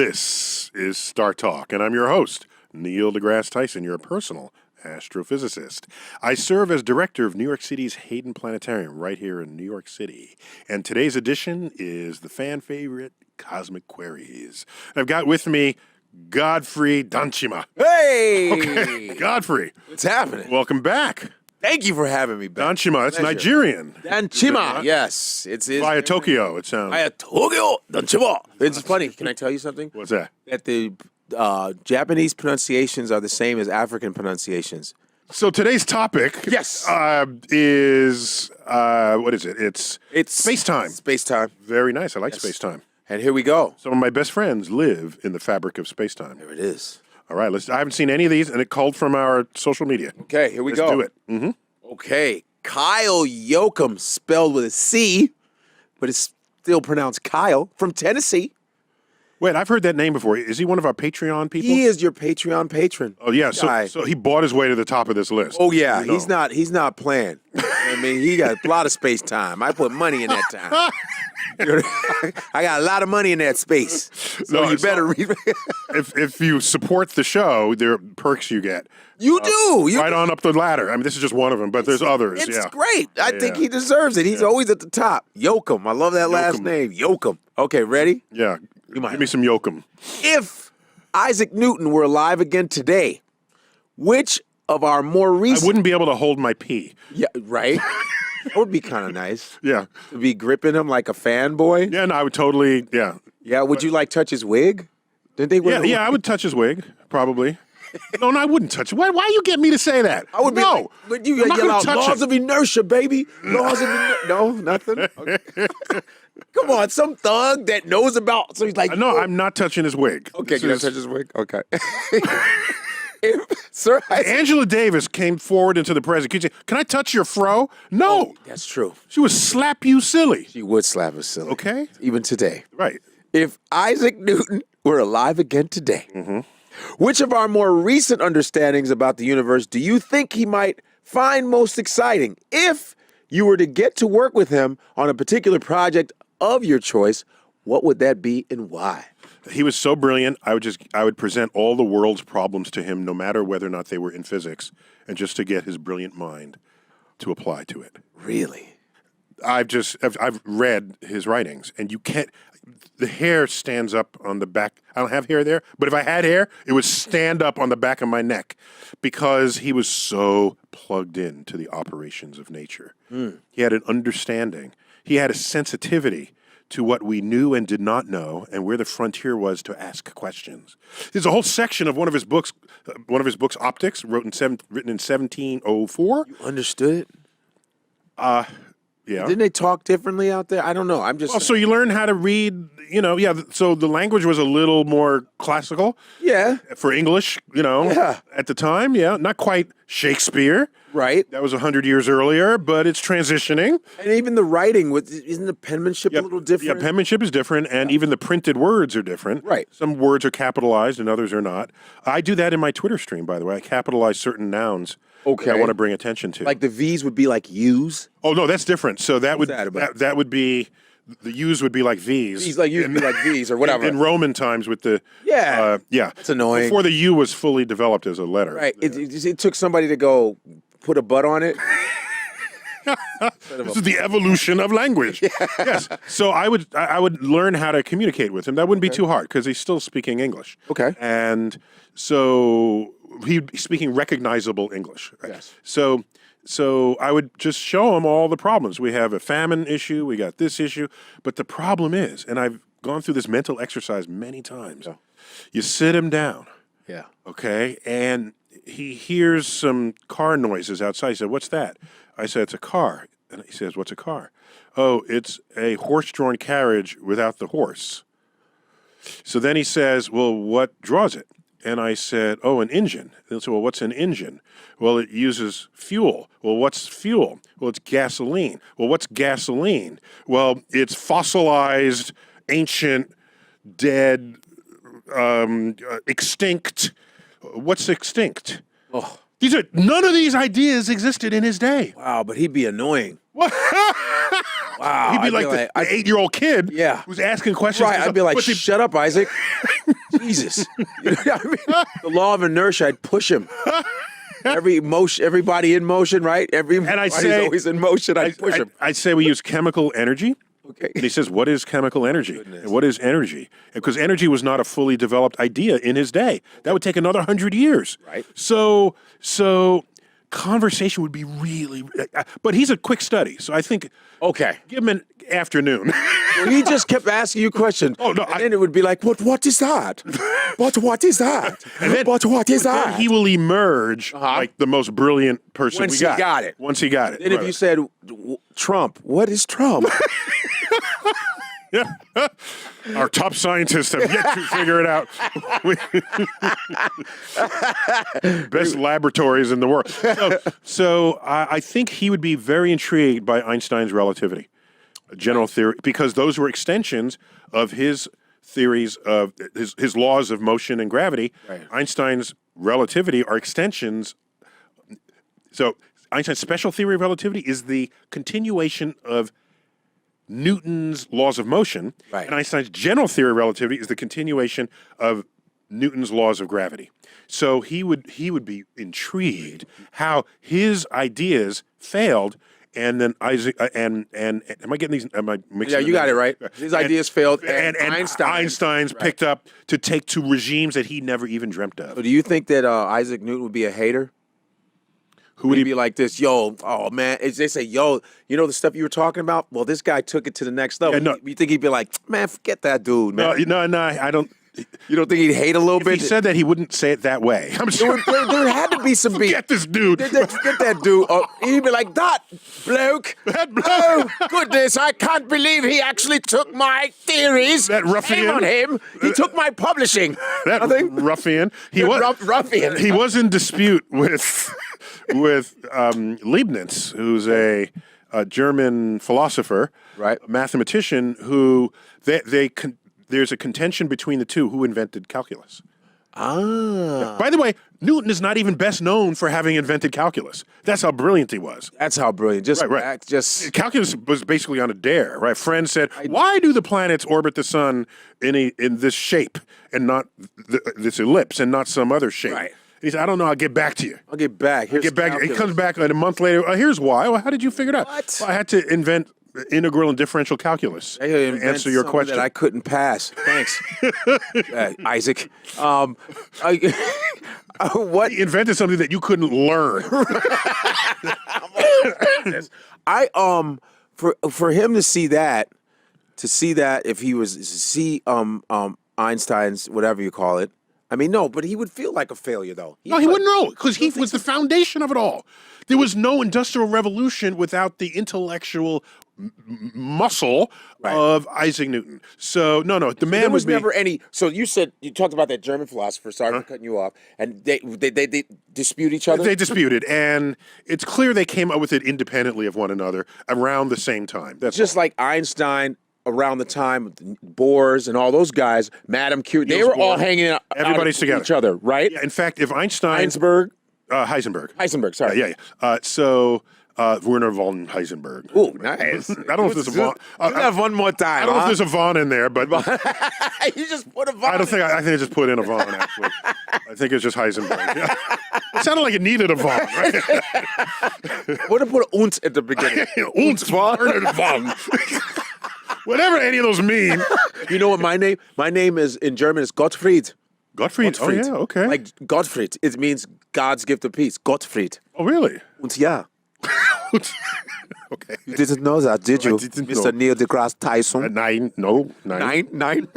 This is StarTalk, and I'm your host, Neil deGrasse Tyson, your personal astrophysicist. I serve as director of New York City's Hayden Planetarium right here in New York City. And today's edition is the fan favorite Cosmic Queries. I've got with me Godfrey Danchima. Hey! Okay, Godfrey. What's happening? Welcome back. Thank you for having me back. Danchima, it's Nigerian. Danchima, yes. It's Via Tokyo, it sounds. Via Tokyo, Danchima. It's funny. Can I tell you something? What's that? That the Japanese pronunciations are the same as African pronunciations. So today's topic Yes. is, what is it? It's Spacetime. Spacetime. Very nice. I like Spacetime. And here we go. Some of my best friends live in the fabric of Spacetime. There it is. All right, I haven't seen any of these, and it called from our social media. Okay, here we Let's go. do it. Mm-hmm. Okay. Kyle Yoakum, spelled with a C, but it's still pronounced Kyle, from Tennessee. Wait, I've heard that name before. Is he one of our Patreon people? He is your Patreon patron. Oh, yeah. Guy. So he bought his way to the top of this list. Oh yeah, You know. he's not playing. I mean, he got a lot of space time. I put money in that time. I got a lot of money in that space. So you better read. If you support the show, there are perks you get. You do. Right on up the ladder. I mean, this is just one of them, but there's others. It's yeah. great. I think he deserves it. He's always at the top. Yoakum. I love that last Yoakum. name. Yoakum. Okay, ready? Yeah. Give me some yokum. If Isaac Newton were alive again today, which of our more I recent... wouldn't be able to hold my pee. Yeah, right? That would be kind of nice. Yeah. To be gripping him like a fanboy. Yeah, no, I would totally, yeah. Yeah, would you like touch his wig? Didn't they wear Yeah, I would touch his wig, probably. No, I wouldn't touch it. Why you get me to say that? I would be no. like, but you I'm not yell gonna out touch laws it. of inertia, baby. Laws of inertia. No, nothing. Okay. Come on, some thug that knows about. So he's like, No, I'm not touching his wig. okay, This can I is- touch his wig? Okay. Sir, Angela Davis came forward into the president. Can I touch your fro? No. that's true. She would slap you silly. She would slap us silly. Okay. Even today. Right. If Isaac Newton were alive again today, which of our more recent understandings about the universe do you think he might find most exciting? If you were to get to work with him on a particular project of your choice, what would that be and why? He was so brilliant. I would present all the world's problems to him, no matter whether or not they were in physics, and just to get his brilliant mind to apply to it. Really? I've read his writings, and you can't. The hair stands up on the back. I don't have hair there, but if I had hair, it would stand up on the back of my neck because he was so plugged in to the operations of nature. He had an understanding. He had a sensitivity to what we knew and did not know, and where the frontier was to ask questions. There's a whole section of one of his books, Optics, written in 1704. You understood it? Yeah. Didn't they talk differently out there? I don't know. I'm just... Well, so you learn how to read, so the language was a little more classical yeah, for English, Yeah. at the time, not quite Shakespeare. right. That was 100 years earlier, but it's transitioning. And even the writing, isn't the penmanship a little different? Yeah, penmanship is different, and even the printed words are different. Right. Some words are capitalized and others are not. I do that in my Twitter stream, by the way. I capitalize certain nouns that I want to bring attention to. Like the V's would be like U's? Oh, no, that's different. So that would that about? that would be, the U's would be like V's. V's like U's would be like V's or whatever. In Roman times with the... Yeah. yeah. It's annoying. Before the U was fully developed as a letter. Right. It took somebody to go put a butt on it. This is the evolution of language. Yes. So I would learn how to communicate with him. That wouldn't be too hard because he's still speaking English. Okay. And so he'd be speaking recognizable English. Right? Yes. So I would just show him all the problems. We have a famine issue. We got this issue. But the problem is, and I've gone through this mental exercise many times, you sit him down. Yeah. Okay, and he hears some car noises outside. He said, "What's that?" I said, "It's a car." And he says, "What's a car?" "Oh, it's a horse-drawn carriage without the horse." So then he says, "Well, what draws it?" And I said, "Oh, an engine." And he said, "Well, what's an engine?" "Well, it uses fuel." "Well, what's fuel?" "Well, it's gasoline." "Well, what's gasoline?" "Well, it's fossilized, ancient, dead, extinct. What's extinct?" Oh. None of these ideas existed in his day. Wow, but he'd be annoying. Wow. He'd be I'd like the 8-year-old kid Yeah. who's asking questions. Right, I'd be like, What's he- shut up, Isaac. Jesus. You know what I mean? The law of inertia, I'd push him. Everybody in motion, right? Everybody's always in motion, I'd push him. I'd say we use chemical energy. Okay. And he says, what is chemical energy? And what is energy? Because energy was not a fully developed idea in his day. That would take another 100 years. Right. So conversation would be really, but he's a quick study. So I think, Okay. give him an afternoon. Well, he just kept asking you questions. Oh, no, and then it would be like, but what is that? But what is that? But what is that? He will emerge like the most brilliant person Once we he got. got it. Once he got it. And if you said, Trump, what is Trump? Yeah. Our top scientists have yet to figure it out. Best laboratories in the world. So I think he would be very intrigued by Einstein's relativity, general theory, because those were extensions of his theories of his laws of motion and gravity. Right. Einstein's relativity are extensions. So Einstein's special theory of relativity is the continuation of Newton's laws of motion, Right. and Einstein's general theory of relativity is the continuation of Newton's laws of gravity. So he would be intrigued how his ideas failed, and then Isaac and am I getting these? Am I mixing? Yeah, you got it right. His ideas failed, and Einstein's picked up to take to regimes that he never even dreamt of. So do you think that Isaac Newton would be a hater? Who would he be like this? Yo, oh man, they say, yo, you know the stuff you were talking about? Well, this guy took it to the next level. Yeah, no. You think he'd be like, man, forget that dude, man? No, I don't. You don't think he'd hate a little If bit? he said that, he wouldn't say it that way. I'm sure. There had to be some beef. Forget this dude. Forget that dude. He'd be like, that bloke. That bloke. Oh, goodness, I can't believe he actually took my theories. That ruffian. Shame on him. He took my publishing. That ruffian. He was ruffian. He was in dispute with Leibniz, who's a German philosopher, Right. a mathematician who there's a contention between the two who invented calculus. Ah. By the way, Newton is not even best known for having invented calculus. That's how brilliant he was. That's how brilliant. Just Right. just Calculus was basically on a dare, right? Friend said, "Why do the planets orbit the sun in this shape and not this ellipse and not some other shape?" Right. He said, "I don't know. I'll get back to you." I'll get back. Here's He calculus. comes back like a month later. Here's why. Well, how did you figure it out? What? Well, I had to invent integral and differential calculus I to invent answer your something question. that I couldn't pass. Thanks, Isaac. What He invented something that you couldn't learn. for him to see that, if he was to see Einstein's whatever you call it. I mean, no, but he would feel like a failure though. No, he wouldn't know because he was the foundation of it all. There was no industrial revolution without the intellectual muscle of Isaac Newton. So no, the man There was would be. never any. So you talked about that German philosopher. Sorry for cutting you off. And they dispute each other. They disputed, and it's clear they came up with it independently of one another around the same time. That's Just like Einstein around the time of Bohr's and all those guys, Madame Curie, they were all hanging out. Everybody's with together. each other, right? Yeah, in fact, if Einstein, Heisenberg, sorry. yeah. So Werner von Heisenberg. Ooh, nice. I don't know if there's a von. Do that one more time. I don't know if there's a von in there, but You just put a von. I don't think. I think I just put in a von. Actually, I think it's just Heisenberg. Yeah. It sounded like it needed a von. Right? Would have put uns at the beginning. Uns Werner von. Whatever any of those mean. You know what my name? My name is in German is Gottfried. Gottfried. Oh yeah. Okay. Like Gottfried. It means God's gift of peace. Gottfried. Oh really? Und ja. Okay. You didn't know that, did you, didn't Mr. know. Neil deGrasse Tyson? Nine. Nine.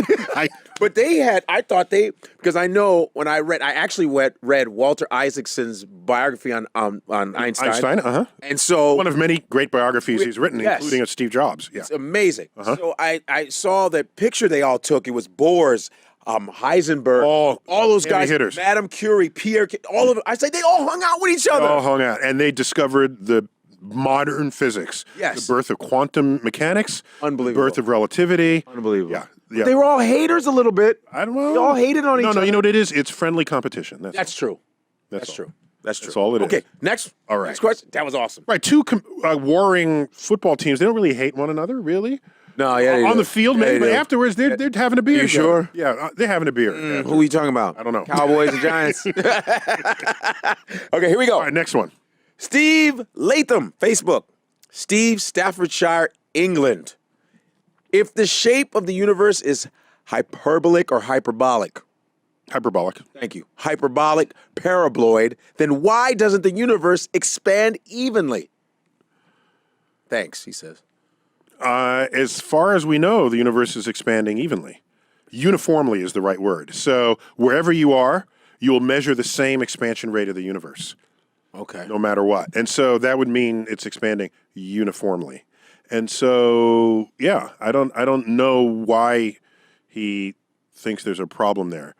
But because I know when I actually read Walter Isaacson's biography on Einstein. Einstein. And so One of many great biographies he's written, Yes. including of Steve Jobs. Yeah. it's amazing. So I saw that picture they all took. It was Bohr's, Heisenberg, all those heavy guys, hitters. Madame Curie, Pierre, all of them. I say they all hung out with each other. All hung out, and they discovered the modern physics. Yes. The birth of quantum mechanics. Unbelievable. The birth of relativity. Unbelievable. Yeah. They were all haters a little bit. I don't know. They all hated on each No, other. you know what it is? It's friendly competition. That's true. That's True. That's true. That's all it is. Okay, next. All right. Next question. That was awesome. Right, two warring football teams. They don't really hate one another, really. No, yeah, they On do. the field, Yeah, maybe, they but do. afterwards, they're having a beer. You together. sure? Yeah, they're having a beer. Who are you talking about? I don't know. Cowboys and Giants. Okay, here we go. All right, next one. Steve Latham, Facebook. Steve, Staffordshire, England. If the shape of the universe is hyperbolic or hyperbolic, Hyperbolic. thank you, hyperbolic, paraboloid, then why doesn't the universe expand evenly? Thanks, he says. As far as we know, the universe is expanding evenly. Uniformly is the right word. So wherever you are, you will measure the same expansion rate of the universe, Okay. no matter what. And so that would mean it's expanding uniformly. And so, yeah, I don't know why he thinks there's a problem there.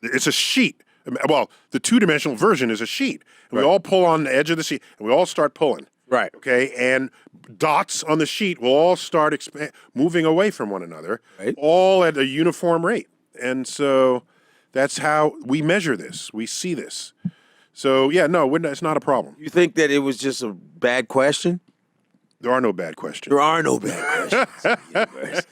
It's a sheet. Well, the two-dimensional version is a sheet. And we all pull on the edge of the sheet, and we all start pulling. Right. Okay, and dots on the sheet will all start moving away from one another, Right. all at a uniform rate. And so that's how we measure this. We see this. So, yeah, no, it's not a problem. You think that it was just a bad question? There are no bad questions. There are no bad questions in the universe.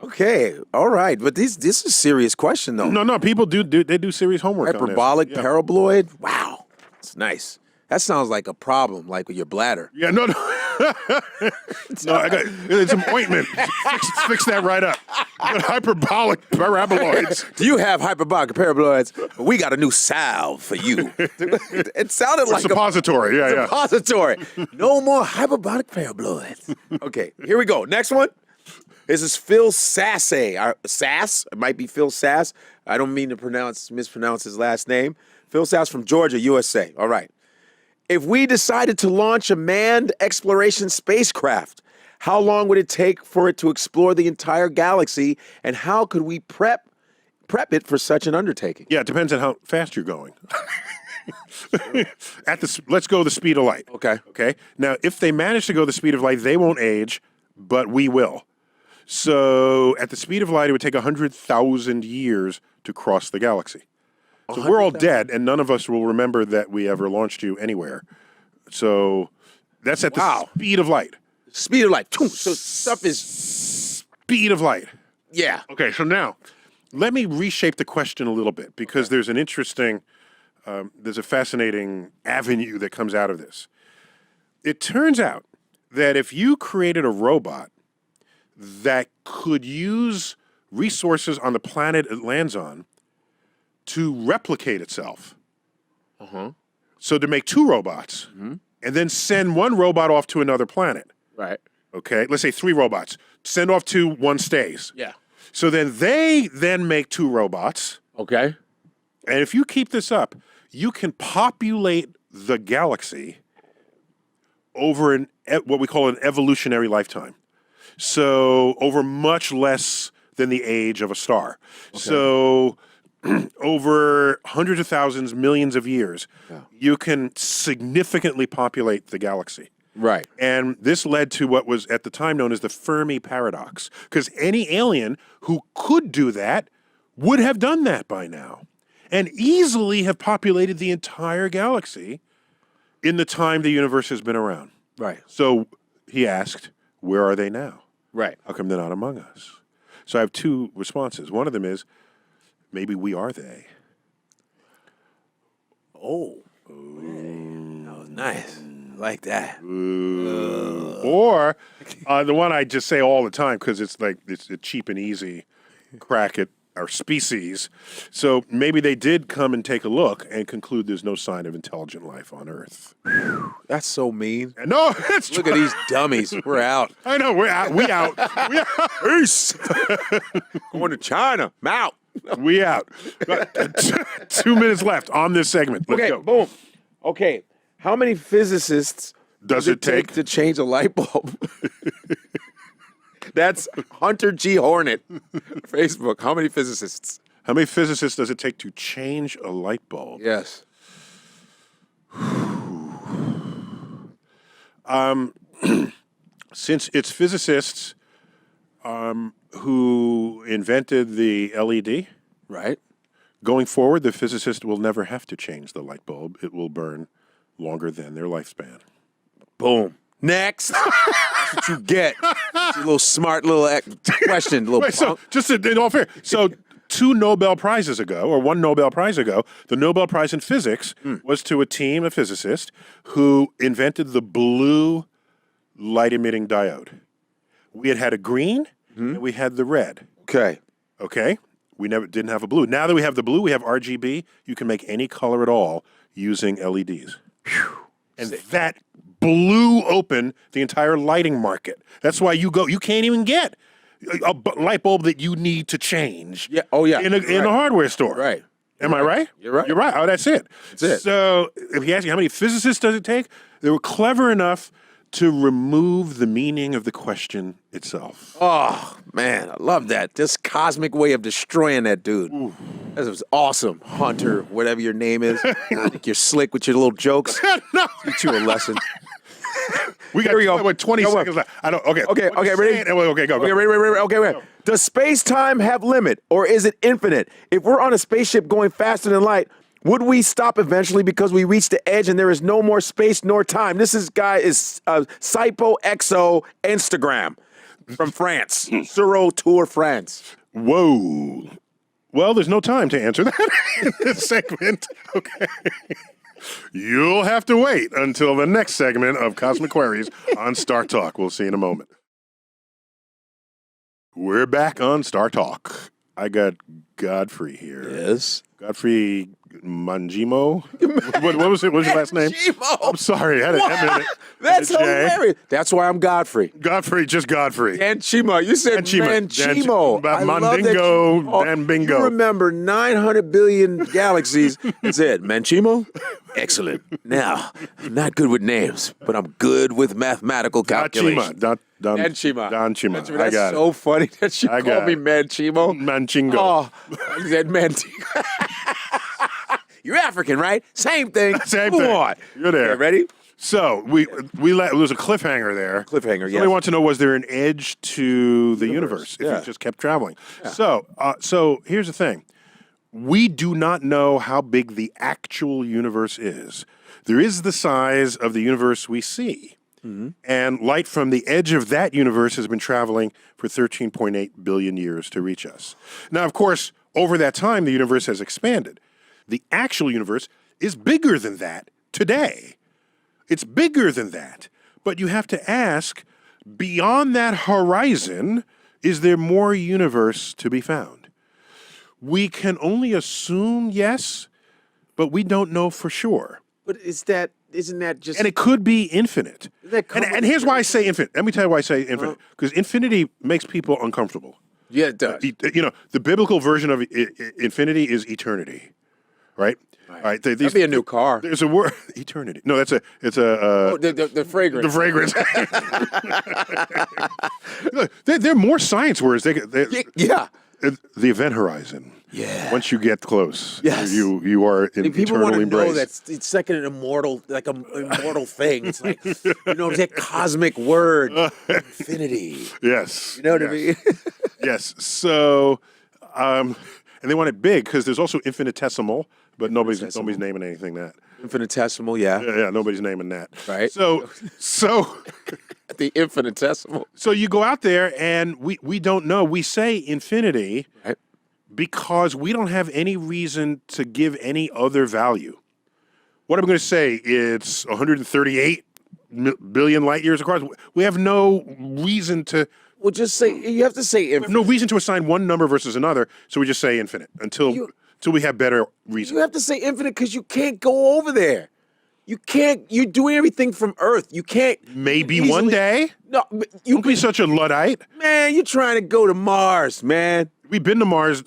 Okay, all right. But this is a serious question, though. No, people do serious homework on this. Hyperbolic, Yeah. paraboloid? Wow. That's nice. That sounds like a problem, like with your bladder. Yeah, no. No, I got some ointment. Fix that right up. Hyperbolic paraboloids. Do you have hyperbolic paraboloids? We got a new salve for you. It sounded like Suppository, a yeah. suppository. No more hyperbolic paraboloids. Okay, here we go. Next one. This is Phil Sasse. Sass? It might be Phil Sass. I don't mean to mispronounce his last name. Phil Sass from Georgia, USA. All right. If we decided to launch a manned exploration spacecraft, how long would it take for it to explore the entire galaxy, and how could we prep it for such an undertaking? Yeah, it depends on how fast you're going. Let's go the speed of light. Okay. Okay. Now, if they manage to go the speed of light, they won't age, but we will. So, at the speed of light, it would take 100,000 years to cross the galaxy. So we're all dead, and none of us will remember that we ever launched you anywhere. So that's at the speed of light. Speed of light. So stuff is... Speed of light. Yeah. Okay, so now, let me reshape the question a little bit, because there's an interesting, there's a fascinating avenue that comes out of this. It turns out that if you created a robot that could use resources on the planet it lands on to replicate itself. So to make two robots, and then send one robot off to another planet. Right. Okay, let's say 3 robots. Send off 2, 1 stays. Yeah. So then they make 2 robots. Okay. And if you keep this up, you can populate the galaxy over what we call an evolutionary lifetime. So over much less than the age of a star. Okay. So over hundreds of thousands, millions of years, you can significantly populate the galaxy. Right. And this led to what was at the time known as the Fermi paradox, because any alien who could do that would have done that by now and easily have populated the entire galaxy in the time the universe has been around. Right. So he asked, where are they now? Right. How come they're not among us? So I have 2 responses. One of them is, maybe we are they. Oh. That was nice. I like that. Or the one I just say all the time because it's like it's a cheap and easy crack at our species. So maybe they did come and take a look and conclude there's no sign of intelligent life on Earth. That's so mean. No, it's Look at these dummies. We're out. I know, we're out. We out. We out. Peace. Going to China. I'm out. We out. 2 minutes left on this segment. Let's go. Boom. Okay. How many physicists Does it take to change a light bulb? That's Hunter G. Hornet. Facebook. How many physicists? How many physicists does it take to change a light bulb? Yes. Since it's physicists who invented the LED, Right. Going forward, the physicist will never have to change the light bulb. It will burn longer than their lifespan. Boom. Next. That's what you get. It's a little smart little question. Little Wait, so just in all fair, so 2 Nobel Prizes ago, or 1 Nobel Prize ago, the Nobel Prize in Physics was to a team of physicists who invented the blue light-emitting diode. We had a green, and we had the red. Okay. Okay? We never didn't have a blue. Now that we have the blue, we have RGB. You can make any color at all using LEDs. And that blew open the entire lighting market. That's why you can't even get a light bulb that you need to change. Yeah. Oh, yeah. In a hardware store. Right. Am I right? You're right. You're right. Oh, that's it. That's it. So if you ask me how many physicists does it take, they were clever enough to remove the meaning of the question itself. Oh, man, I love that. This cosmic way of destroying that dude. Ooh. That was awesome. Hunter, whatever your name is. I think you're slick with your little jokes. No. Teach you a lesson. We got 20 seconds left. I don't. Okay. Okay, ready? Okay, go. Okay, ready. Okay, wait. Does space-time have limit, or is it infinite? If we're on a spaceship going faster than light, would we stop eventually because we reach the edge and there is no more space nor time? This guy is Cypo XO Instagram from France. Suro Tour France. Whoa. Well, there's no time to answer that in this segment. Okay. You'll have to wait until the next segment of Cosmic Queries on StarTalk. We'll see you in a moment. We're back on StarTalk. I got Godfrey here. Yes. Godfrey Manjimo. what was it? What was your last name? Manjimo. I'm sorry. I had it. That's hilarious. That's why I'm Godfrey. Godfrey, just Godfrey. Manchimo. You said Manchimo. I Mandingo, Dan Bingo. You remember 900 billion galaxies. That's it. Manchimo? Excellent. Now, I'm not good with names, but I'm good with mathematical calculations. Manchima. I got That's so funny that you called me Manchimo. Manchingo. Oh, I said Manchimo. You're African, right? Same thing. Same Come thing. on. You're there. Okay, ready? So there was a cliffhanger there. Yes. Want to know, was there an edge to the universe if it just kept traveling? Yeah. So here's the thing. We do not know how big the actual universe is. There is the size of the universe we see. Mm-hmm. And light from the edge of that universe has been traveling for 13.8 billion years to reach us. Now, of course, over that time, the universe has expanded. The actual universe is bigger than that today. It's bigger than that. But you have to ask, beyond that horizon, is there more universe to be found? We can only assume yes, but we don't know for sure. But isn't that just... And it could be infinite. And here's why I say infinite. Let me tell you why I say infinite. Because infinity makes people uncomfortable. Yeah, it does. The biblical version of infinity is eternity, right? All right. That'd be a new car. There's a word, eternity. No, it's a. The fragrance. The fragrance. They're more science words. Yeah. The event horizon. Yeah. Once you get close, yes. you are in people eternal want to embrace. know that it's like an immortal, thing. It's like that cosmic word, infinity. Yes. You know what I mean? Yes. So, and they want it big because there's also infinitesimal, but nobody's naming anything that. Infinitesimal, yeah. Yeah, nobody's naming that. Right. So the infinitesimal. So you go out there and we don't know. We say infinity because we don't have any reason to give any other value. What I'm going to say, it's 138 billion light years across. We have no reason to... Well, just say, you have to say infinite. We have no reason to assign one number versus another, so we just say infinite until we have better reason. You have to say infinite because you can't go over there. You can't. You're doing everything from Earth. You can't. Maybe one day. No, don't be such a Luddite. Man, you're trying to go to Mars, man. We've been to Mars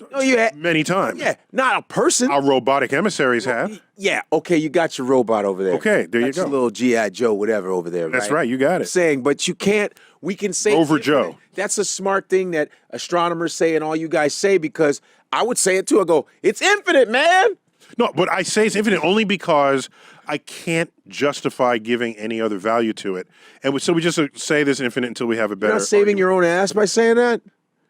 many times. Yeah, not a person. Our robotic emissaries have. Yeah, okay, you got your robot over there. Okay, there you go. Your little G.I. Joe, whatever over there, That's right, you got it. I'm saying, but you can't, we can say... Rover Joe. That's a smart thing that astronomers say and all you guys say, because I would say it too. I go, it's infinite, man. No, but I say it's infinite only because I can't justify giving any other value to it. And so we just say this infinite until we have a better... You're not saving your own ass by saying that?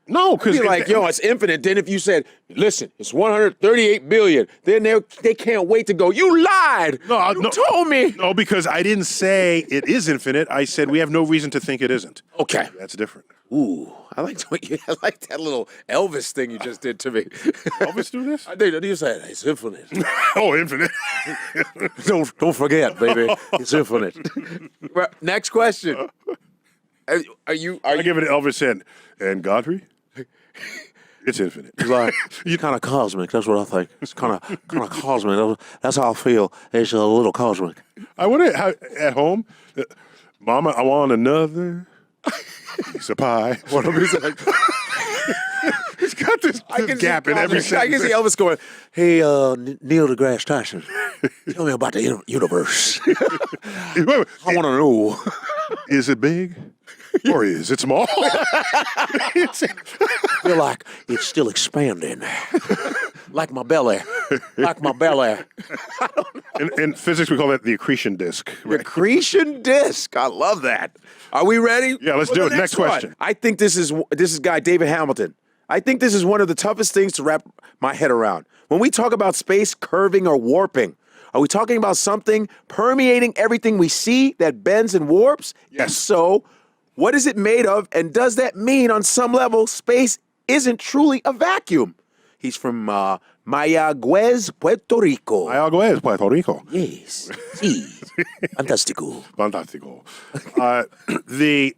No, because Be like, yo, it's infinite. Then if you said, listen, it's 138 billion, then they can't wait to go, you lied. You told me. No, because I didn't say it is infinite. I said we have no reason to think it isn't. Okay. That's different. Ooh, I like that little Elvis thing you just did to me. Elvis do this? I think you said it's infinite. Oh, infinite. Don't forget, baby, it's infinite. Well, next question. Are you? I give it an Elvis and Godfrey. It's infinite. It's like, it's kind of cosmic. That's what I think. It's kind of cosmic. That's how I feel. It's a little cosmic. I want to at home, Mama. I want another piece of pie. What am I like? It's got this gap in every I sentence. can see Elvis going, Hey, Neil deGrasse Tyson, tell me about the universe. Wait, I want to know. is it big or is it small? I feel like it's still expanding. Like my belly. Like my belly. In physics, we call that the accretion disk. Right? accretion disk. I love that. Are we ready? Yeah, let's For do the it. Next one? question. I think this is guy David Hamilton. I think this is one of the toughest things to wrap my head around. When we talk about space curving or warping, are we talking about something permeating everything we see that bends and warps? Yes. If so, what is it made of? And does that mean on some level space isn't truly a vacuum? He's from Mayagüez, Puerto Rico. Mayagüez, Puerto Rico. Yes. Sí. Fantastico. Fantastico. The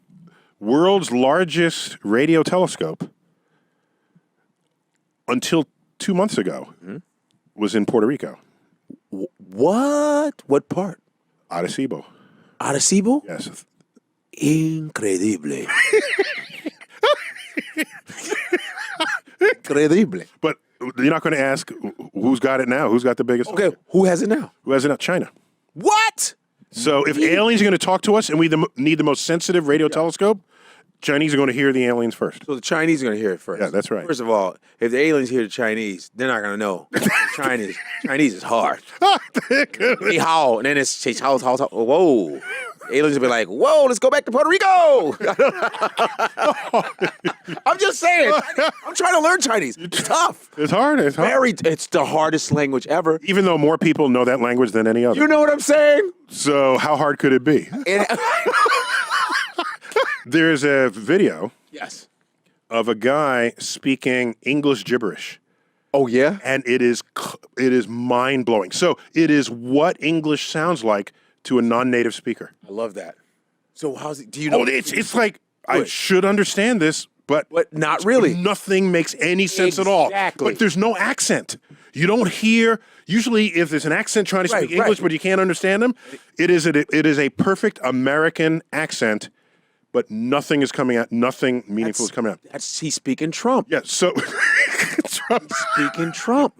world's largest radio telescope, until 2 months ago, was in Puerto Rico. What? What part? Arecibo. Arecibo? Yes. Increíble. Increíble. But you're not going to ask who's got it now? Who's got the biggest? Okay, who has it now? Who has it now? China. What? So if aliens are going to talk to us and we need the most sensitive radio telescope, Chinese are going to hear the aliens first. So the Chinese are going to hear it first. Yeah, that's right. First of all, if the aliens hear the Chinese, they're not going to know. Chinese is hard. Hey, how? And then it's how. Whoa. Aliens will be like, whoa, let's go back to Puerto Rico. I'm just saying. I'm trying to learn Chinese. It's tough. It's hard. It's hard. It's the hardest language ever. Even though more people know that language than any other. You know what I'm saying? So how hard could it be? There's a video Yes. of a guy speaking English gibberish. Oh, yeah? And it is mind-blowing. So it is what English sounds like to a non-native speaker. I love that. So how's it? Do you know? Oh, it's like, I should understand this, but not really. Nothing makes any sense at all. Exactly. But there's no accent. You don't hear, usually if there's an accent trying to speak English, but you can't understand them, it is a perfect American accent, but nothing is coming out, nothing meaningful is coming out. He's speaking Trump. Yeah, so Trump Speaking Trump.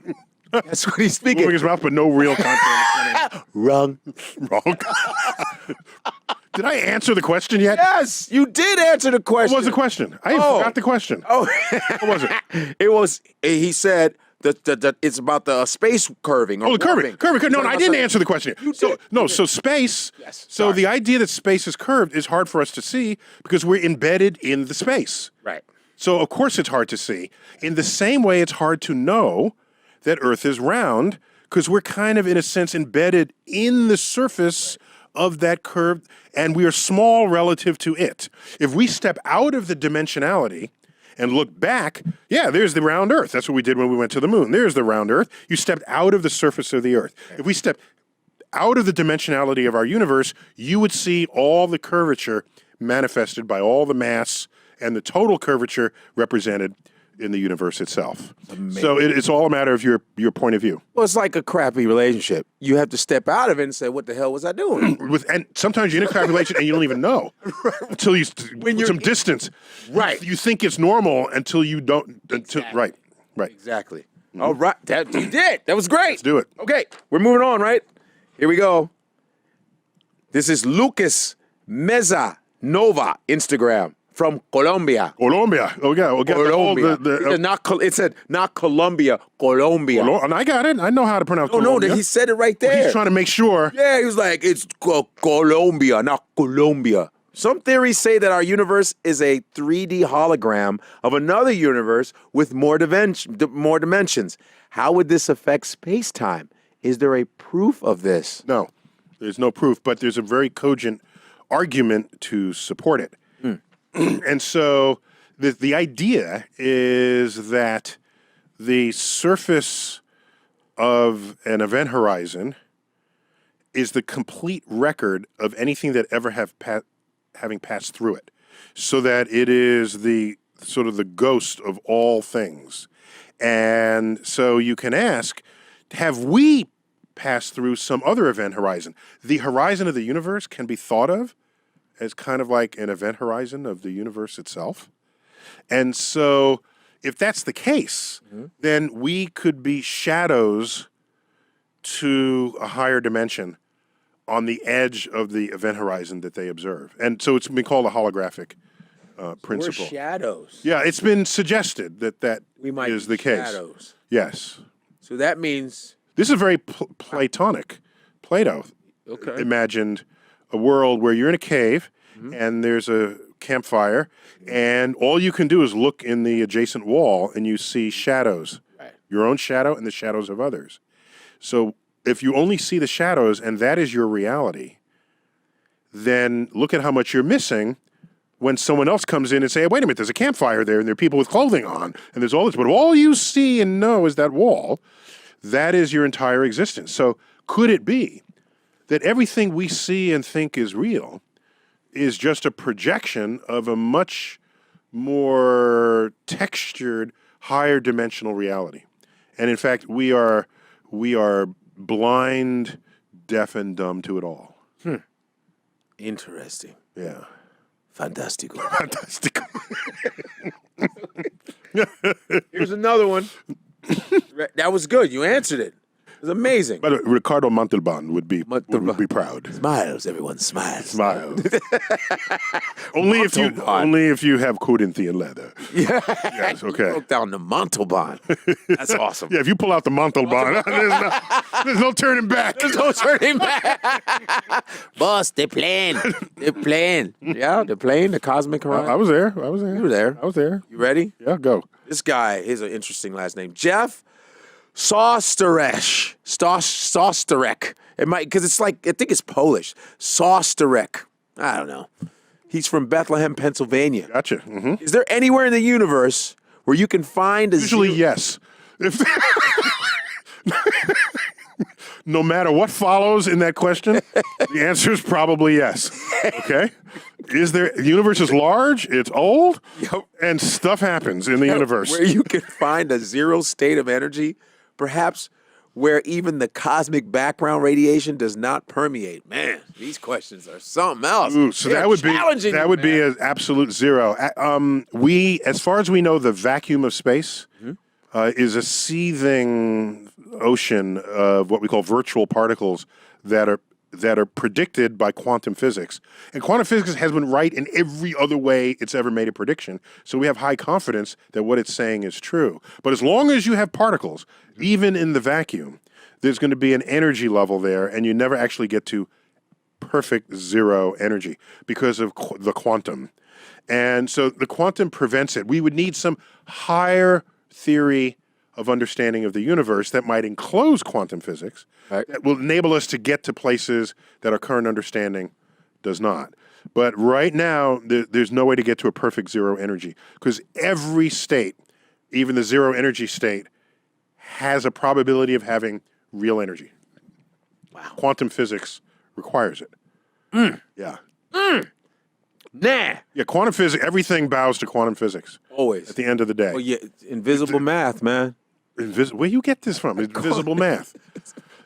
That's what he's speaking. moving his mouth, but no real content. Wrong. Wrong. Did I answer the question yet? Yes, you did answer the question. What was the question? I forgot the question. Oh, What was it? it was. He said that it's about the space curving. Oh, the curving. No, I didn't answer the question. did. So space. Yes, So sorry. the idea that space is curved is hard for us to see because we're embedded in the space. Right. So of course it's hard to see. In the same way, it's hard to know that Earth is round because we're kind of, in a sense, embedded in the surface of that curve, and we are small relative to it. If we step out of the dimensionality and look back, yeah, there's the round Earth. That's what we did when we went to the moon. There's the round Earth. You stepped out of the surface of the Earth. If we step out of the dimensionality of our universe, you would see all the curvature manifested by all the mass and the total curvature represented in the universe itself. So it's all a matter of your point of view. Well, it's like a crappy relationship. You have to step out of it and say, "What the hell was I doing?" And sometimes you're in a crap relation and you don't even know until you you're some distance. Right. You think it's normal until you don't. Until Right. Exactly. All right. That you did. That was great. Let's do it. Okay, we're moving on, right? Here we go. This is Lucas Meza Nova, Instagram, from Colombia. Colombia. Oh, yeah. We'll get Colombia. the It said not Colombia, Colombia. and I got it. I know how to pronounce Oh, no, Colombia. he said it right there. He's trying to make sure. Yeah, he was like, it's Colombia, not Colombia. Some theories say that our universe is a 3D hologram of another universe with more dimensions. How would this affect space-time? Is there a proof of this? No, there's no proof, but there's a very cogent argument to support it. And so the idea is that the surface of an event horizon is the complete record of anything that ever having passed through it, so that it is the sort of the ghost of all things. And so you can ask, have we passed through some other event horizon? The horizon of the universe can be thought of as kind of like an event horizon of the universe itself. And so if that's the case, then we could be shadows to a higher dimension on the edge of the event horizon that they observe. And so it's been called a holographic principle. We're shadows. Yeah, it's been suggested that We might is be the case. shadows. Yes. So that means This is very Platonic. Plato imagined a world where you're in a cave and there's a campfire and all you can do is look in the adjacent wall and you see shadows, your own shadow and the shadows of others. So if you only see the shadows and that is your reality, then look at how much you're missing when someone else comes in and say, wait a minute, there's a campfire there and there are people with clothing on and there's all this, but all you see and know is that wall. That is your entire existence. So could it be that everything we see and think is real is just a projection of a much more textured, higher dimensional reality? And in fact, we are blind, deaf, and dumb to it all. interesting. Yeah. Fantastical. Fantastic. Here's another one. That was good. You answered it. It was amazing. But Ricardo Montalban would be proud. Smiles, everyone. Smiles. Smile. only if you have Corinthian leather. Yeah. Yes, okay. Broke down the Montalban. That's awesome. Yeah, if you pull out the Montalban, there's no turning back. There's no turning back. Boss, the plane. The plane. Yeah, the plane, the cosmic horizon. I was there. You You were there. I was there. You ready? Yeah, go. This guy, he's an interesting last name. Jeff Sosterek. Sosterek. It might, because it's like, I think it's Polish. Sosterek. I don't know. He's from Bethlehem, Pennsylvania. Gotcha. Mm-hmm. Is there anywhere in the universe where you can find a Usually, yes. If no matter what follows in that question, the answer is probably yes. Okay? The universe is large, it's old, and stuff happens in the universe. Where you can find a zero state of energy, perhaps where even the cosmic background radiation does not permeate. Man, these questions are something else. Ooh, so They're that would challenging be you, an absolute zero. As far as we know, the vacuum of space is a seething ocean of what we call virtual particles that are predicted by quantum physics. And quantum physics has been right in every other way it's ever made a prediction. So we have high confidence that what it's saying is true. But as long as you have particles, even in the vacuum, there's going to be an energy level there, and you never actually get to perfect zero energy because of the quantum. And so the quantum prevents it. We would need some higher theory of understanding of the universe that might enclose quantum physics that will enable us to get to places that our current understanding does not. But right now, there's no way to get to a perfect zero energy because every state, even the zero energy state, has a probability of having real energy. Wow. Quantum physics requires it. Yeah. Nah. Yeah, quantum physics, everything bows to quantum physics. Always. At the end of the day. Oh, yeah, invisible math, man. Where you get this from? Invisible math.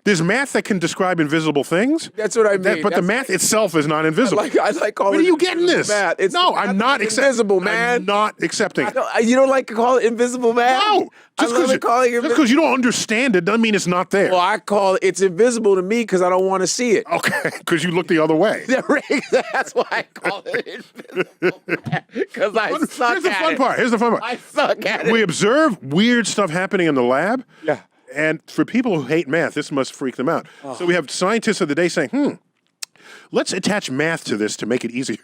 There's math that can describe invisible things. That's what I mean. But the math itself is not invisible. I like calling Where are it you getting this? math. It's No, I'm not invisible, man. I'm not accepting it. You don't like to call it invisible math? No. I love it calling it Just because you don't understand it doesn't mean it's not there. Well, I call it's invisible to me because I don't want to see it. Okay, because you look the other way. That's why I call it invisible math. Because I suck Here's the at fun it. part. Here's the fun part. I suck at it. We observe weird stuff happening in the lab. Yeah. And for people who hate math, this must freak them out. So we have scientists of the day saying, let's attach math to this to make it easier,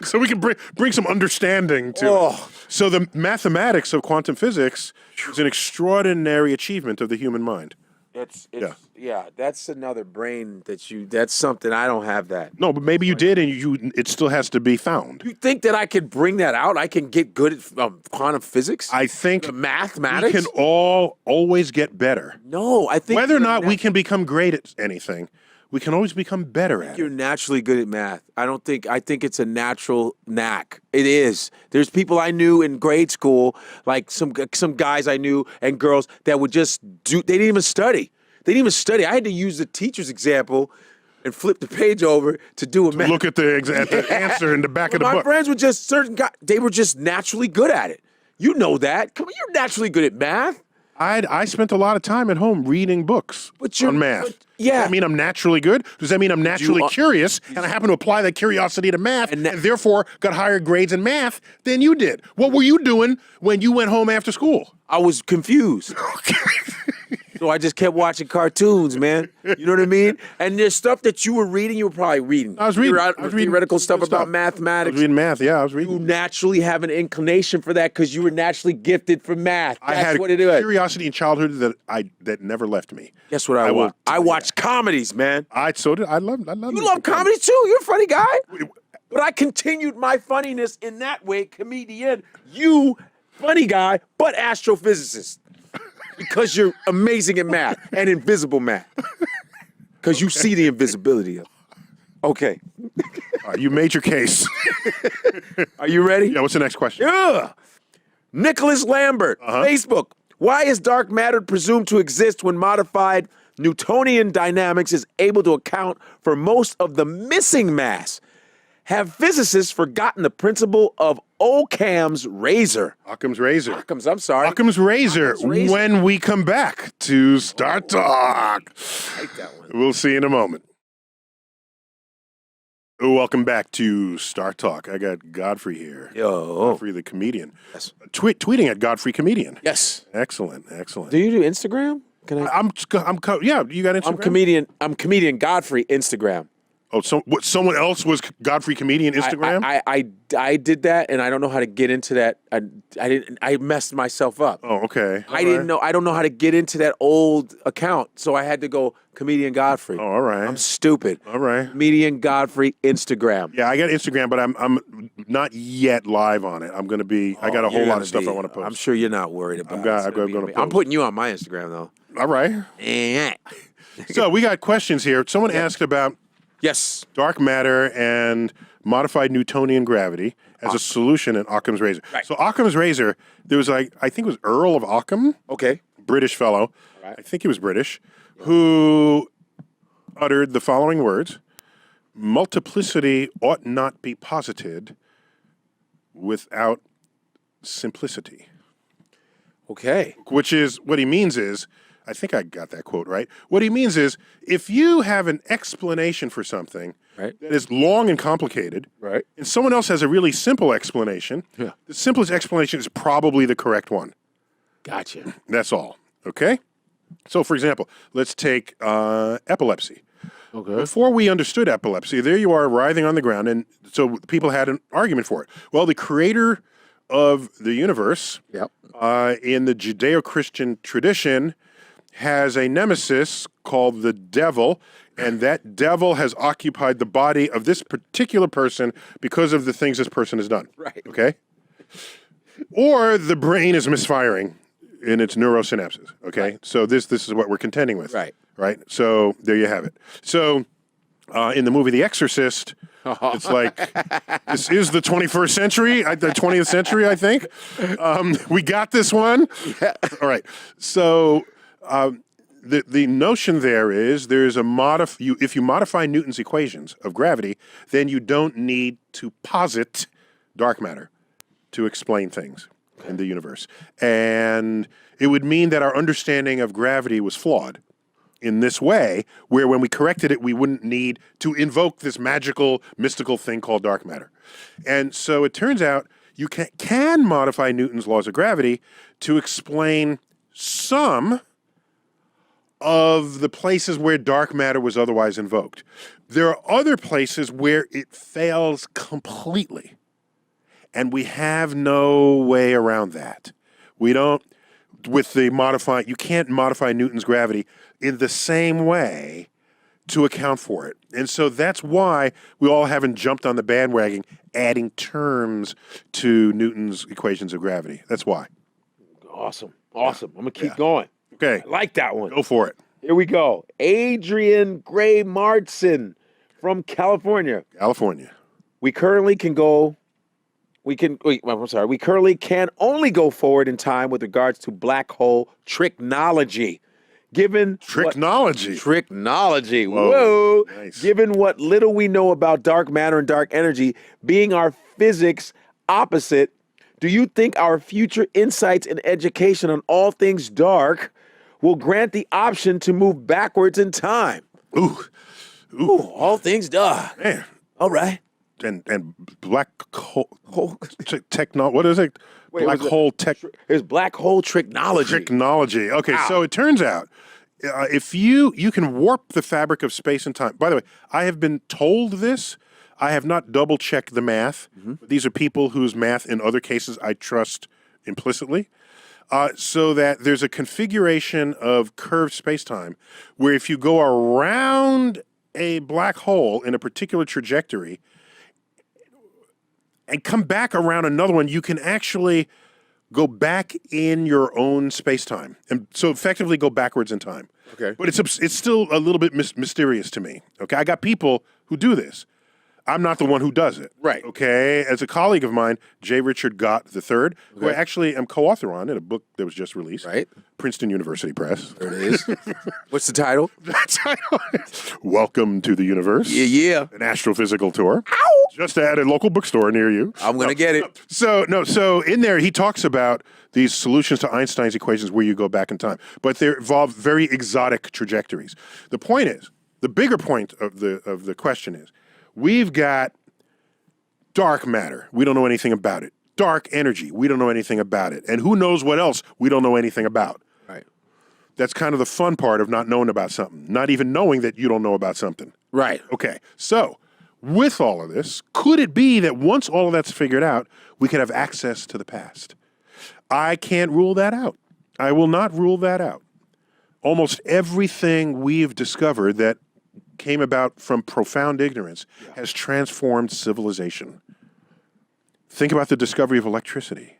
so we can bring some understanding to it. So the mathematics of quantum physics is an extraordinary achievement of the human mind. That's another brain that's something I don't have that. No, but maybe you did, and it still has to be found. You think that I could bring that out? I can get good at quantum physics? I think The mathematics? we can always get better. No, I think Whether or not we can become great at anything, we can always become better at you're it. naturally good at math. I think it's a natural knack. It is. There's people I knew in grade school, like some guys I knew and girls that would just they didn't even study. They didn't even study. I had to use the teacher's example and flip the page over to do a math. Look at the answer in the back of the My book. friends were just certain guys. They were just naturally good at it. You know that. Come on, you're naturally good at math. I spent a lot of time at home reading books on math. But, yeah. Does that mean I'm naturally good? Does that mean I'm naturally curious and I happen to apply that curiosity to math and therefore got higher grades in math than you did? What were you doing when you went home after school? I was confused. So I just kept watching cartoons, man. You know what I mean? And there's stuff that you were reading, you were probably reading. I was reading theoretical stuff about mathematics. I was reading math, yeah, I was reading. You naturally have an inclination for that because you were naturally gifted for math. That's I had what it is. curiosity in childhood that never left me. Guess what I watch? I watch comedies, man. I love You love comedy too. You're a funny guy. But I continued my funniness in that way, comedian. You, funny guy, but astrophysicist. Because you're amazing at math and invisible math. Because you see the invisibility of it. Okay. You made your case. Are you ready? Yeah, what's the next question? Yeah. Nicholas Lambert, Facebook. Why is dark matter presumed to exist when modified Newtonian dynamics is able to account for most of the missing mass? Have physicists forgotten the principle of Occam's razor? Occam's razor. I'm sorry. Occam's razor. When we come back to StarTalk. I like that one. We'll see in a moment. Welcome back to StarTalk. I got Godfrey here. Yo. Godfrey the comedian. Yes. Tweeting at Godfrey comedian. Yes. Excellent. Do you do Instagram? Can I? Yeah, you got Instagram? I'm comedian Godfrey Instagram. Oh, someone else was Godfrey comedian Instagram? I did that, and I don't know how to get into that. I messed myself up. Oh, okay. I don't know how to get into that old account, so I had to go comedian Godfrey. Oh, all right. I'm stupid. All right. Comedian Godfrey Instagram. Yeah, I got Instagram, but I'm not yet live on it. I'm gonna be. I got a whole lot of stuff I want to post. I'm sure you're not worried about I'm gonna post. I'm putting you on my Instagram though. All right. So we got questions here. Someone asked about. Yes. Dark matter and modified Newtonian gravity as a solution in Occam's razor. Right. So Occam's razor, there was I think it was Earl of Occam, Okay. British fellow, Right. I think he was British, who uttered the following words: multiplicity ought not be posited without simplicity. Okay. Which is, what he means is, I think I got that quote right. What he means is, if you have an explanation for something Right. that is long and complicated, Right. and someone else has a really simple explanation, Yeah. the simplest explanation is probably the correct one. Gotcha. That's all. Okay? So, for example, let's take epilepsy. Okay. Before we understood epilepsy, there you are writhing on the ground, and so people had an argument for it. Well, the creator of the universe, Yep. in the Judeo-Christian tradition, has a nemesis called the devil, and that devil has occupied the body of this particular person because of the things this person has done. Right. Okay? Or the brain is misfiring in its neurosynapses. Okay? Right. So this is what we're contending with. Right. Right? So there you have it. So in the movie The Exorcist, it's like, this is the 21st century, the 20th century, I think. We got this one. Yeah. All right. So the notion there is there's if you modify Newton's equations of gravity, then you don't need to posit dark matter to explain things in the universe. And it would mean that our understanding of gravity was flawed in this way, where when we corrected it, we wouldn't need to invoke this magical, mystical thing called dark matter. And so it turns out you can modify Newton's laws of gravity to explain some of the places where dark matter was otherwise invoked. There are other places where it fails completely, and we have no way around that. We don't, with the modifying, you can't modify Newton's gravity in the same way to account for it. And so that's why we all haven't jumped on the bandwagon adding terms to Newton's equations of gravity. That's why. Awesome. I'm going to keep going. Okay. I like that one. Go for it. Here we go. Adrian Gray Martson from California. California. We currently can only go forward in time with regards to black hole tricknology. Tricknology. Whoa. Nice. Given what little we know about dark matter and dark energy being our physics opposite, do you think our future insights and education on all things dark will grant the option to move backwards in time? Ooh. All things dark. Man. All right. And black hole what is it? Black hole tech. There's black hole tricknology. Technology. Okay, so it turns out if you can warp the fabric of space and time. By the way, I have been told this. I have not double checked the math. But these are people whose math, in other cases, I trust implicitly. So that there's a configuration of curved space-time where if you go around a black hole in a particular trajectory and come back around another one, you can actually go back in your own space-time. And so effectively go backwards in time. Okay. But it's still a little bit mysterious to me. Okay, I got people who do this. I'm not the one who does it. Right. Okay. As a colleague of mine, J. Richard Gott III, who I actually am co-author on in a book that was just released. Right. Princeton University Press. There it is. What's the title? That's Welcome to the Universe. Yeah. An astrophysical tour. Ow! Just at a local bookstore near you. I'm going to get it. So in there he talks about these solutions to Einstein's equations where you go back in time, but they involve very exotic trajectories. The point is, the bigger point of the question is, we've got dark matter. We don't know anything about it. Dark energy. We don't know anything about it. And who knows what else we don't know anything about. Right. That's kind of the fun part of not knowing about something. Not even knowing that you don't know about something. Right. Okay. So, with all of this, could it be that once all of that's figured out, we could have access to the past? I can't rule that out. I will not rule that out. Almost everything we've discovered that came about from profound ignorance has transformed civilization. Think about the discovery of electricity,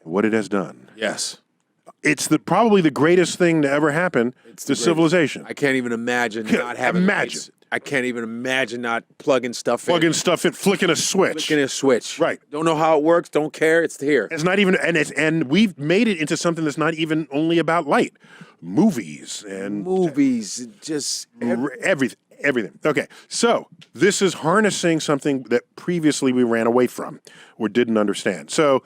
what it has done. Yes. It's probably the greatest thing to ever happen to civilization. I can't even imagine not having lights. I can't even imagine not plugging stuff in. Flicking a switch. Flicking a switch. Right. Don't know how it works. Don't care. It's here. It's not even, and we've made it into something that's not even only about light. Movies and just everything. Okay, so this is harnessing something that previously we ran away from or didn't understand. So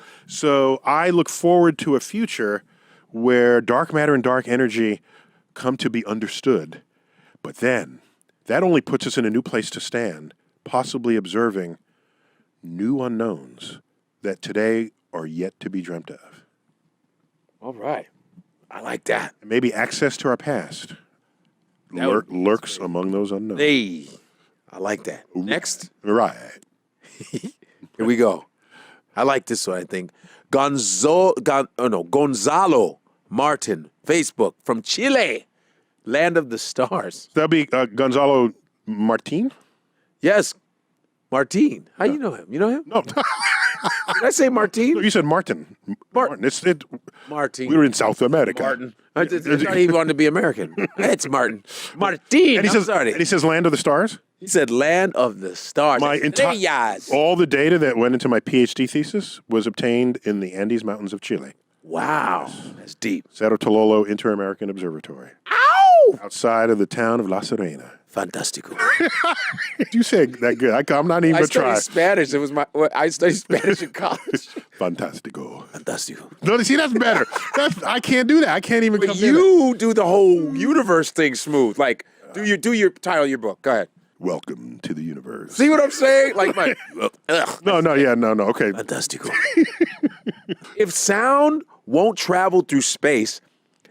I look forward to a future where dark matter and dark energy come to be understood, but then that only puts us in a new place to stand, possibly observing new unknowns that today are yet to be dreamt of. All right. I like that. And maybe access to our past lurks among those unknowns. Hey, I like that. Next. Right. Here we go. I like this one, I think. Gonzalo Martin, Facebook, from Chile, land of the stars. That'll be Gonzalo Martin? Yes, Martin. How you know him? You know him? No. Did I say Martin? You said Martin. Martin. Martin. We were in South America. Martin. I thought he wanted to be American. It's Martin. Martin. And he says land of the stars? He said land of the stars. All the data that went into my PhD thesis was obtained in the Andes Mountains of Chile. Wow. That's deep. Cerro Tololo Inter-American Observatory. Ow! Outside of the town of La Serena. Fantastico. You said that good. I'm not even going to try. I studied Spanish. It was I studied Spanish in college. Fantastico. No, see, that's better. I can't do that. I can't even come you do the whole universe thing smooth. Like, do your title of your book. Go ahead. Welcome to the universe. See what I'm saying? Like my No, okay. Fantastico. If sound won't travel through space,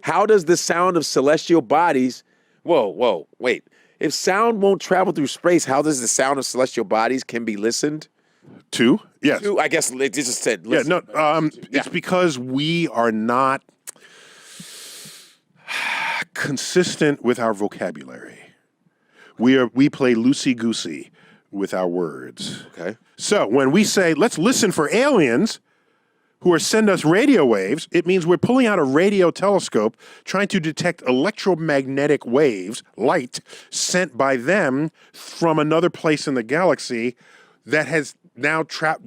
How does the sound of celestial bodies? Whoa, wait. If sound won't travel through space, how does the sound of celestial bodies can be listened Two? Yes. to? I guess it just said. Yeah, Listen. no, it's because we are not consistent with our vocabulary. We play loosey-goosey with our words. Okay. So when we say, let's listen for aliens who are sending us radio waves, it means we're pulling out a radio telescope trying to detect electromagnetic waves, light, sent by them from another place in the galaxy that has now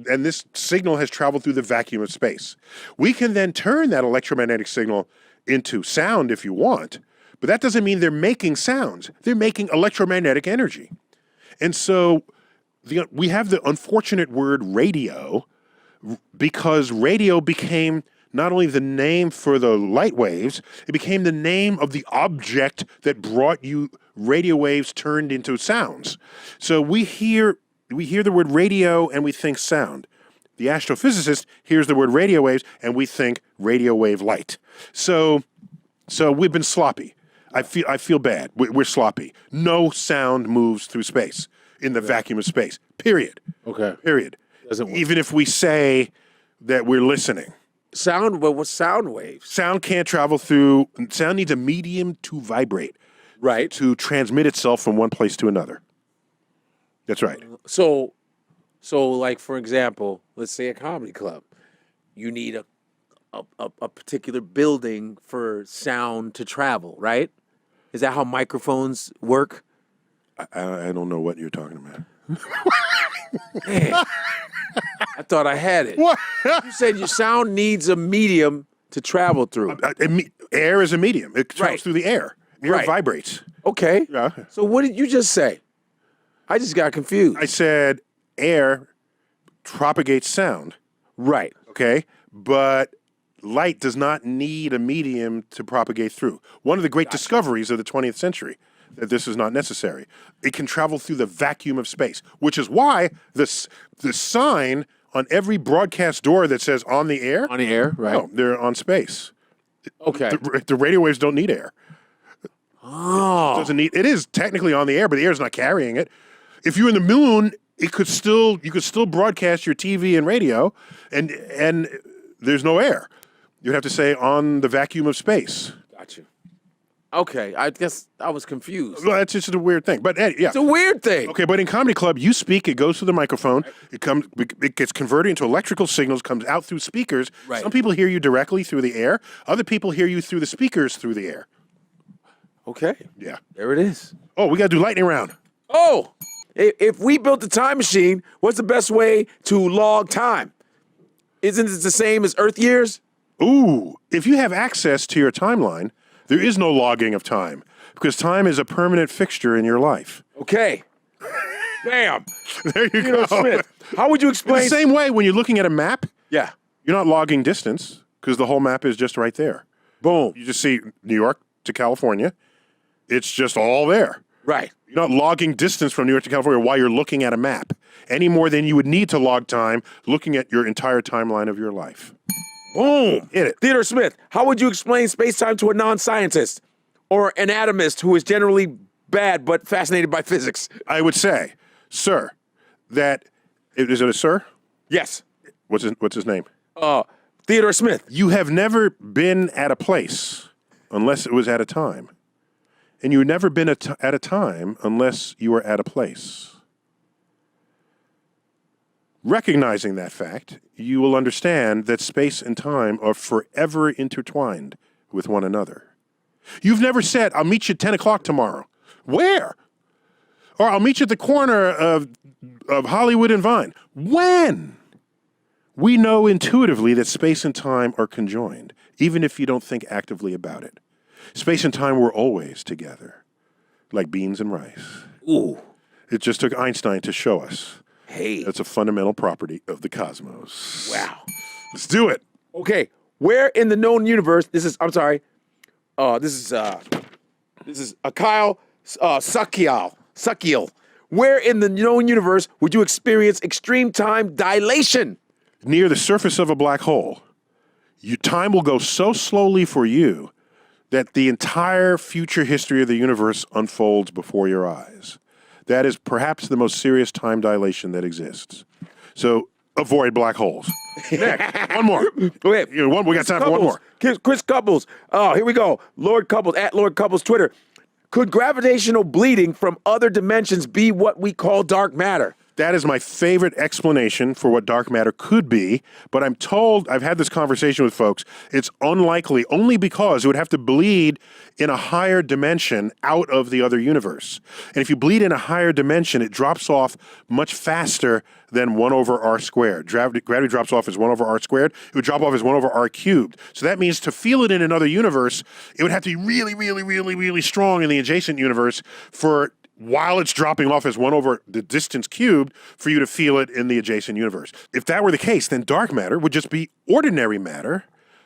and this signal has traveled through the vacuum of space. We can then turn that electromagnetic signal into sound if you want, but that doesn't mean they're making sounds. They're making electromagnetic energy. And so we have the unfortunate word radio because radio became not only the name for the light waves, it became the name of the object that brought you radio waves turned into sounds. So we hear the word radio and we think sound. The astrophysicist hears the word radio waves and we think radio wave light. So we've been sloppy. I feel bad. We're sloppy. No sound moves through space in the vacuum of space. Period. Okay. Period. Doesn't work. Even if we say that we're listening. Sound, but what's sound waves? Sound can't travel through. Sound needs a medium to vibrate. Right. To transmit itself from one place to another. That's right. So like for example, let's say a comedy club, you need a particular building for sound to travel, right? Is that how microphones work? I don't know what you're talking about. Man, I thought I had it. What? You said your sound needs a medium to travel through. Air is a medium. It travels Right. through the air. Air Right. vibrates. Okay. Yeah. So what did you just say? I just got confused. I said air propagates sound. Right. Okay, but light does not need a medium to propagate through. One of the great discoveries of the 20th century, that this is not necessary. It can travel through the vacuum of space, which is why the sign on every broadcast door that says on the air, On the air, right? no, they're on space. Okay. The radio waves don't need air. Oh. Doesn't need. It is technically on the air, but the air is not carrying it. If you're in the moon, you could still broadcast your TV and radio, and there's no air. You'd have to say on the vacuum of space. Got you. Okay, I guess I was confused. Well, that's just a weird thing. But yeah. It's a weird thing. Okay, but in comedy club, you speak, it goes through the microphone, it gets converted into electrical signals, comes out through speakers. Right. Some people hear you directly through the air. Other people hear you through the speakers through the air. Okay. Yeah. There it is. Oh, we got to do lightning round. Oh, if we built a time machine, what's the best way to log time? Isn't it the same as Earth years? Ooh, if you have access to your timeline, there is no logging of time because time is a permanent fixture in your life. Okay. Bam. There you Theodore go. Smith. How would you In explain? the same way, when you're looking at a map, Yeah. you're not logging distance because the whole map is just right there. Boom. You just see New York to California. It's just all there. Right. You're not logging distance from New York to California while you're looking at a map any more than you would need to log time looking at your entire timeline of your life. Boom. Hit it. Theodore Smith, how would you explain space-time to a non-scientist or an atomist who is generally bad but fascinated by physics? I would say, sir, that is it a sir? Yes. What's his name? Theodore Smith. You have never been at a place unless it was at a time. And you've never been at a time unless you were at a place. Recognizing that fact, you will understand that space and time are forever intertwined with one another. You've never said, I'll meet you at 10 o'clock tomorrow. Where? Or I'll meet you at the corner of Hollywood and Vine. When? We know intuitively that space and time are conjoined, even if you don't think actively about it. Space and time were always together, like beans and rice. Ooh. It just took Einstein to show us. Hey. That's a fundamental property of the cosmos. Wow. Let's do it. Okay. Where in the known universe, this is Kyle Suckiel. Where in the known universe would you experience extreme time dilation? Near the surface of a black hole, time will go so slowly for you that the entire future history of the universe unfolds before your eyes. That is perhaps the most serious time dilation that exists. So avoid black holes. Next, one more. Wait, We got time for one more. Chris Couples. Oh, here we go. Lord Couples, at Lord Couples Twitter. Could gravitational bleeding from other dimensions be what we call dark matter? That is my favorite explanation for what dark matter could be, but I'm told, I've had this conversation with folks, it's unlikely only because it would have to bleed in a higher dimension out of the other universe. And if you bleed in a higher dimension, it drops off much faster than 1 over r squared. Gravity drops off as 1 over r squared. It would drop off as 1 over r cubed. So that means to feel it in another universe, it would have to be really, really, really, really strong in the adjacent universe for while it's dropping off as 1 over the distance cubed for you to feel it in the adjacent universe. If that were the case, then dark matter would just be ordinary matter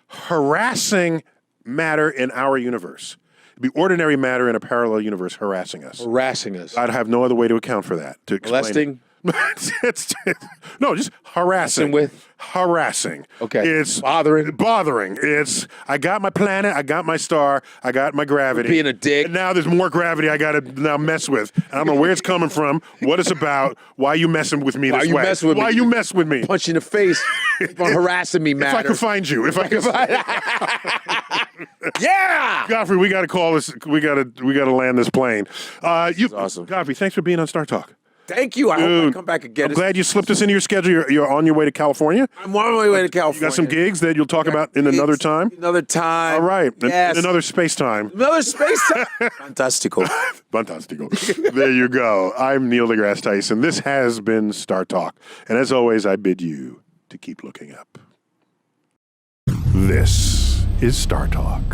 harassing matter in our universe. It'd be ordinary matter in a parallel universe harassing us. Harassing us. I'd have no other way to account for that. To explain Molesting? No, just harassing. Harassing. Okay. It's bothering. It's I got my planet, I got my star, I got my gravity. Being a dick. And now there's more gravity I got to now mess with. I don't know where it's coming from, what it's about, why you messing with me this way. Why you mess with me? Punch you in the face for harassing me, If matter. I could find you. Yeah! Godfrey, we got to call this. We got to land this plane. awesome. Godfrey, thanks for being on StarTalk. Thank you. I hope I come back again. I'm glad you slipped this into your schedule. You're on your way to California. I'm on my way to California. You got some gigs that you'll talk about in another time. Another time. All right. Yes. In another space time. Another space time. Fantastico. Fantastico. There you go. I'm Neil deGrasse Tyson. This has been StarTalk. And as always, I bid you to keep looking up. This is StarTalk.